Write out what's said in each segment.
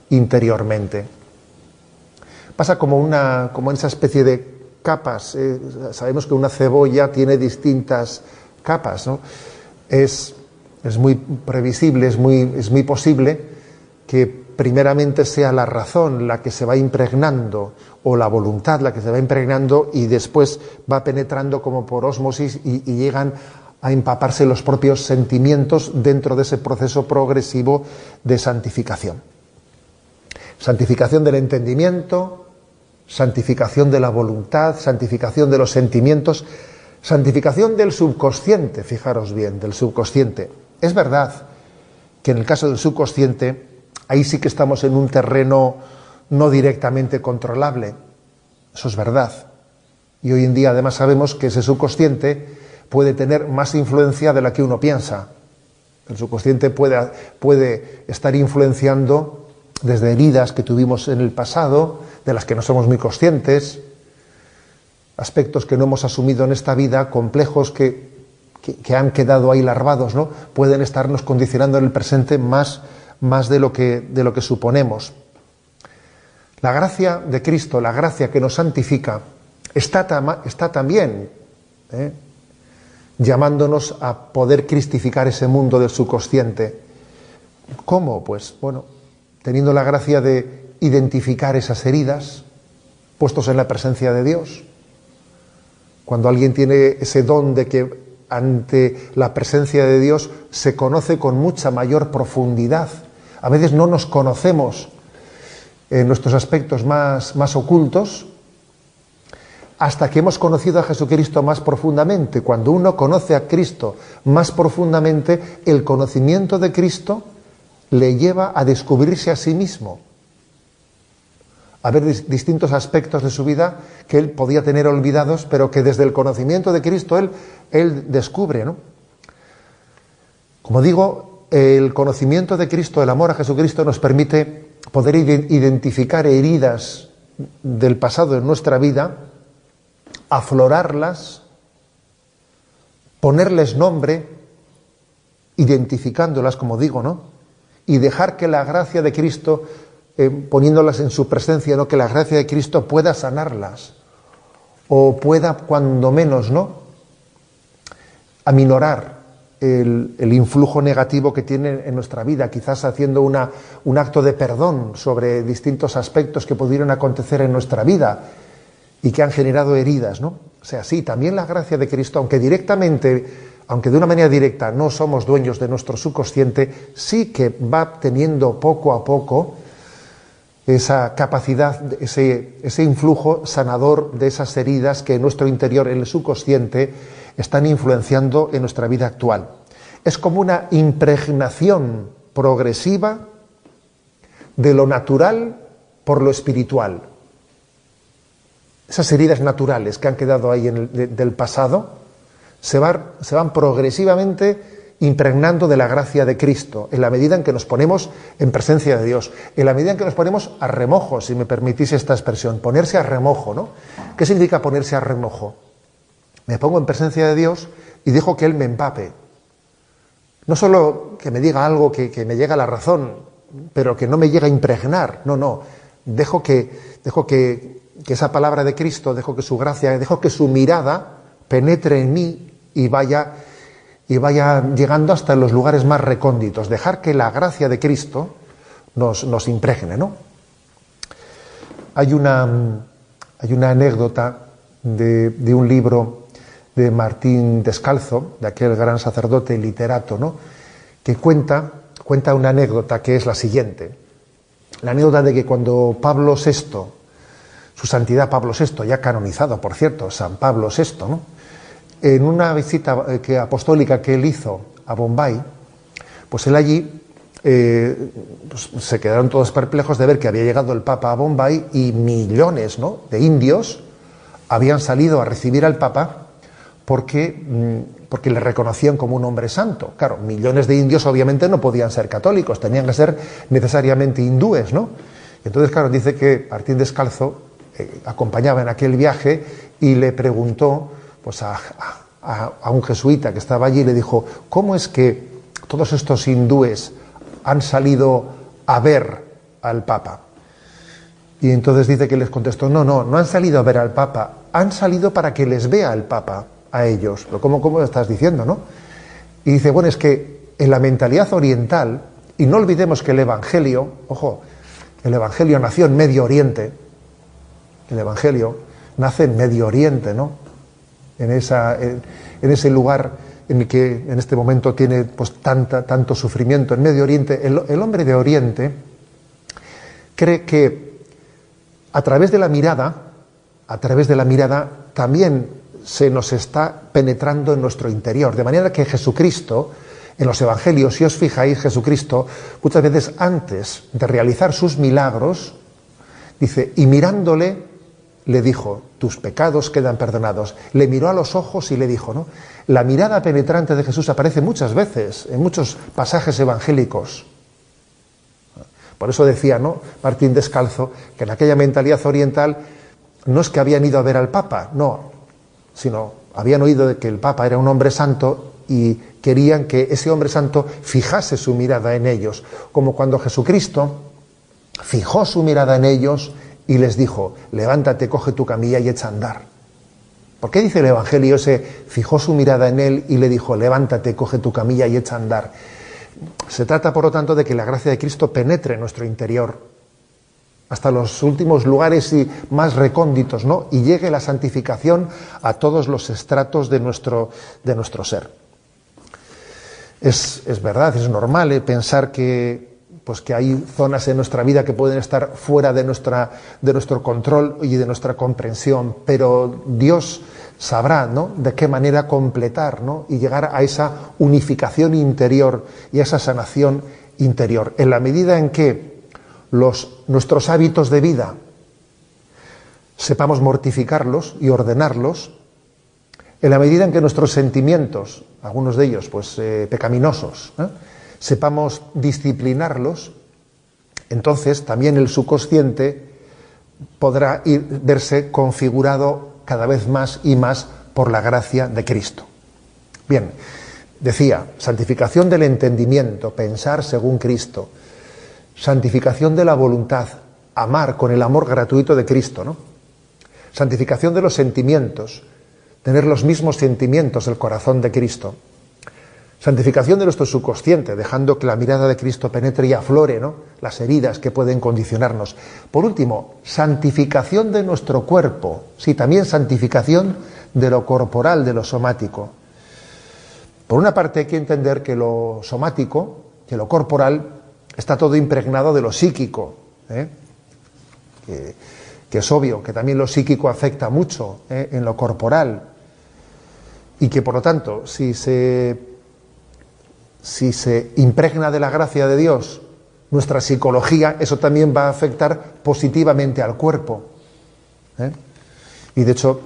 interiormente. Pasa como en esa especie de capas. Sabemos que una cebolla tiene distintas capas, ¿no? Es muy previsible, es muy posible que primeramente sea la razón la que se va impregnando, o la voluntad la que se va impregnando, y después va penetrando como por ósmosis y llegan a empaparse los propios sentimientos dentro de ese proceso progresivo de santificación. Santificación del entendimiento, santificación de la voluntad, santificación de los sentimientos, santificación del subconsciente, fijaros bien, del subconsciente. Es verdad que en el caso del subconsciente, ahí sí que estamos en un terreno no directamente controlable. Eso es verdad. Y hoy en día además sabemos que ese subconsciente puede tener más influencia de la que uno piensa. El subconsciente puede estar influenciando desde heridas que tuvimos en el pasado, de las que no somos muy conscientes, aspectos que no hemos asumido en esta vida, complejos que han quedado ahí larvados, ¿no? Pueden estarnos condicionando en el presente más de lo que suponemos. La gracia de Cristo, la gracia que nos santifica, está también llamándonos a poder cristificar ese mundo del subconsciente. ¿Cómo? Pues bueno, teniendo la gracia de identificar esas heridas, puestos en la presencia de Dios. Cuando alguien tiene ese don de que ante la presencia de Dios se conoce con mucha mayor profundidad. A veces no nos conocemos en nuestros aspectos más ocultos hasta que hemos conocido a Jesucristo más profundamente. Cuando uno conoce a Cristo más profundamente, el conocimiento de Cristo le lleva a descubrirse a sí mismo, a ver distintos aspectos de su vida que él podía tener olvidados, pero que desde el conocimiento de Cristo él descubre, ¿no? Como digo, el conocimiento de Cristo, el amor a Jesucristo, nos permite poder identificar heridas del pasado en nuestra vida, aflorarlas, ponerles nombre, identificándolas, como digo, ¿no? Y dejar que la gracia de Cristo, poniéndolas en su presencia, ¿no? Que la gracia de Cristo pueda sanarlas, o pueda, cuando menos, ¿no?, aminorar el influjo negativo que tiene en nuestra vida, quizás haciendo un acto de perdón sobre distintos aspectos que pudieron acontecer en nuestra vida y que han generado heridas, ¿no? O sea, sí, también la gracia de Cristo, aunque de una manera directa no somos dueños de nuestro subconsciente, sí que va teniendo poco a poco esa capacidad, ese influjo sanador de esas heridas que en nuestro interior, en el subconsciente, están influenciando en nuestra vida actual. Es como una impregnación progresiva de lo natural por lo espiritual. Esas heridas naturales que han quedado ahí del pasado se van progresivamente impregnando de la gracia de Cristo, en la medida en que nos ponemos en presencia de Dios, en la medida en que nos ponemos a remojo, si me permitís esta expresión, ponerse a remojo, ¿no? ¿Qué significa ponerse a remojo? Me pongo en presencia de Dios y dejo que Él me empape. No solo que me diga algo que me llegue a la razón, pero que no me llegue a impregnar, no. Dejo que esa palabra de Cristo, dejo que su gracia, dejo que su mirada penetre en mí y vaya llegando hasta los lugares más recónditos. Dejar que la gracia de Cristo nos impregne, ¿no? Hay una anécdota de un libro de Martín Descalzo, de aquel gran sacerdote y literato, ¿no?, que cuenta una anécdota que es la siguiente. La anécdota de que cuando Pablo VI, su santidad Pablo VI, ya canonizado, por cierto, San Pablo VI, ¿no?, en una visita apostólica que él hizo a Bombay, pues él allí pues se quedaron todos perplejos de ver que había llegado el Papa a Bombay y millones, ¿no?, de indios habían salido a recibir al Papa porque le reconocían como un hombre santo. Claro, millones de indios obviamente no podían ser católicos, tenían que ser necesariamente hindúes, ¿no? Entonces, claro, dice que Martín Descalzo acompañaba en aquel viaje y le preguntó pues a un jesuita que estaba allí, y le dijo: ¿cómo es que todos estos hindúes han salido a ver al Papa. Y entonces dice que les contestó, no han salido a ver al Papa, han salido para que les vea el Papa a ellos. Pero ¿cómo estás diciendo, no? Y dice, bueno, es que en la mentalidad oriental, y no olvidemos que el Evangelio, ojo, el Evangelio nació en Medio Oriente, el Evangelio nace en Medio Oriente, ¿no? En ese lugar en el que en este momento tiene pues tanto sufrimiento, en Medio Oriente, el hombre de Oriente cree que a través de la mirada también se nos está penetrando en nuestro interior, de manera que Jesucristo, en los Evangelios, si os fijáis, Jesucristo muchas veces antes de realizar sus milagros, dice, y mirándole, le dijo, tus pecados quedan perdonados. Le miró a los ojos y le dijo, ¿no? La mirada penetrante de Jesús aparece muchas veces, en muchos pasajes evangélicos. Por eso decía, ¿no?, Martín Descalzo, que en aquella mentalidad oriental no es que habían ido a ver al Papa, no, sino habían oído de que el Papa era un hombre santo y querían que ese hombre santo fijase su mirada en ellos, como cuando Jesucristo fijó su mirada en ellos y les dijo, levántate, coge tu camilla y echa a andar. ¿Por qué dice el Evangelio ese, fijó su mirada en él y le dijo, levántate, coge tu camilla y echa a andar? Se trata, por lo tanto, de que la gracia de Cristo penetre en nuestro interior, hasta los últimos lugares y más recónditos, ¿no? Y llegue la santificación a todos los estratos de nuestro ser. Es verdad, es normal pensar que hay zonas en nuestra vida que pueden estar fuera de nuestro control y de nuestra comprensión, pero Dios sabrá, ¿no?, de qué manera completar, ¿no?, y llegar a esa unificación interior y a esa sanación interior. En la medida en que nuestros hábitos de vida sepamos mortificarlos y ordenarlos, en la medida en que nuestros sentimientos, algunos de ellos pecaminosos, sepamos disciplinarlos, entonces también el subconsciente podrá verse configurado cada vez más y más por la gracia de Cristo. Bien, decía, santificación del entendimiento, pensar según Cristo, santificación de la voluntad, amar con el amor gratuito de Cristo, ¿no? Santificación de los sentimientos, tener los mismos sentimientos del corazón de Cristo. Santificación de nuestro subconsciente, dejando que la mirada de Cristo penetre y aflore, ¿no?, las heridas que pueden condicionarnos. Por último, santificación de nuestro cuerpo. Sí, también santificación de lo corporal, de lo somático. Por una parte hay que entender que lo somático, que lo corporal, está todo impregnado de lo psíquico, que es obvio que también lo psíquico afecta mucho en lo corporal, y que por lo tanto, si se impregna de la gracia de Dios nuestra psicología, eso también va a afectar positivamente al cuerpo. Y de hecho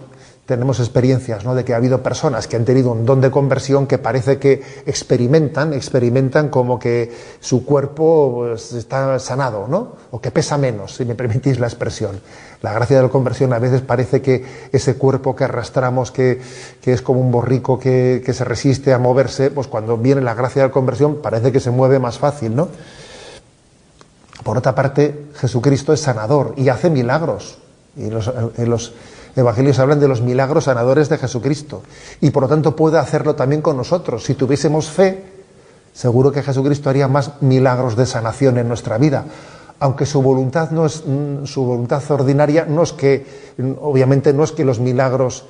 tenemos experiencias, ¿no?, de que ha habido personas que han tenido un don de conversión que parece que experimentan como que su cuerpo está sanado, ¿no?, o que pesa menos, si me permitís la expresión. La gracia de la conversión a veces parece que ese cuerpo que arrastramos, que es como un borrico que se resiste a moverse, pues cuando viene la gracia de la conversión parece que se mueve más fácil, ¿no? Por otra parte, Jesucristo es sanador y hace milagros. Y en los evangelios hablan de los milagros sanadores de Jesucristo. Y por lo tanto puede hacerlo también con nosotros. Si tuviésemos fe, seguro que Jesucristo haría más milagros de sanación en nuestra vida. Aunque su voluntad ordinaria no es que, obviamente no es que los milagros